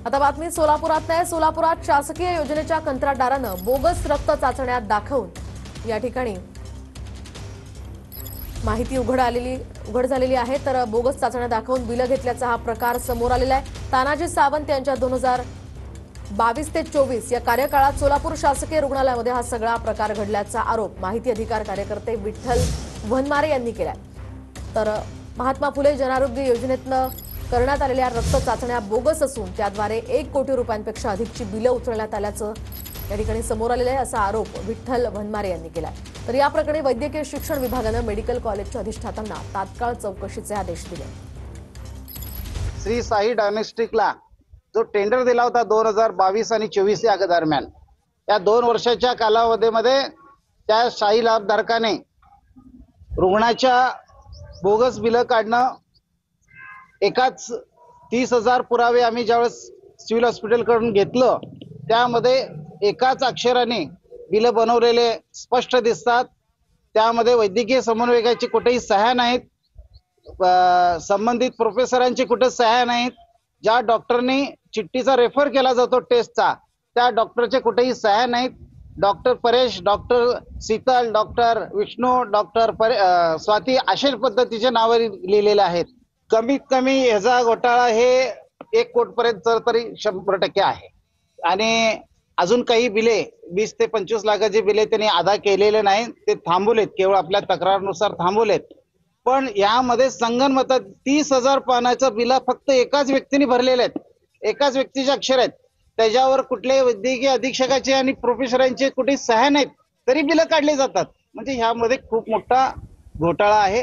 आता बातमी सोलापुरात आहे। सोलापुरात शासकीय योजनेच्या कंत्राटदारानं बोगस रक्त चाचण्या दाखवून या ठिकाणी माहिती उघड झालेली आहे। तर बोगस चाचण्या दाखवून बिलं घेतल्याचा हा प्रकार समोर आलेला आहे। तानाजी सावंत यांच्या 2022 ते 24 या कार्यकाळात सोलापूर शासकीय रुग्णालयामध्ये हा सगळा प्रकार घडल्याचा आरोप माहिती अधिकार कार्यकर्ते विठ्ठल वनमारे यांनी केलाय। तर महात्मा फुले जनारोग्य योजनेतनं करण्यात आलेल्या रक्त चाचण्या बोगस असून त्याद्वारे 1 कोटी रुपयांपेक्षा अधिकची बिलं उचलण्यात आल्याचं या ठिकाणी समोर आलेलं आहे, असा आरोप विठ्ठल वनमारे यांनी केलाय। तर या प्रकरणी वैद्यकीय शिक्षण विभागानं मेडिकल कॉलेजच्या अधिष्ठातांना तात्काळ चौकशीचे आदेश दिले। श्री साई डायग्नोस्टिकला जो टेंडर दिला होता 2022 आणि 24 या दरम्यान, या 2 वर्षाच्या कालावधीमध्ये त्या शाही लाभधारकाने रुग्णाच्या बोगस बिलं काढणं, एकाच 30,000 पुरावे आम्ही ज्यावेळेस सिव्हिल हॉस्पिटलकडून घेतलं त्यामध्ये एकाच अक्षराने बिलं बनवलेले स्पष्ट दिसतात। त्यामध्ये वैद्यकीय समन्वयकाची कुठेही सह्या नाहीत, संबंधित प्रोफेसरांची कुठे सह्या नाहीत, ज्या डॉक्टरनी चिठ्ठीचा रेफर केला जातो टेस्टचा त्या डॉक्टरचे कुठेही सह्या नाहीत। Doctor Paresh, doctor Sheetal, doctor Vishnu, doctor Swati अशा पद्धतीचे नावे लिहिलेले आहेत। कमीत कमी ह्याचा घोटाळा हे 1 कोटी पर्यंत तरी 100% आहे। आणि अजून काही बिले 20 ते 25 लाखाचे बिले त्यांनी अदा केलेले नाही, ते थांबवलेत, केवळ आपल्या तक्रारानुसार थांबवलेत। पण यामध्ये संगनमतात 30,000 पानाचं बिल फक्त एकाच व्यक्तीने भरलेले आहेत, एकाच व्यक्तीचे अक्षर आहेत, त्याच्यावर कुठल्याही वैद्यकीय अधीक्षकाचे आणि प्रोफेसरांचे कुठे सह्या नाहीत तरी बिलं काढली जातात। म्हणजे ह्यामध्ये खूप मोठा घोटाळा आहे।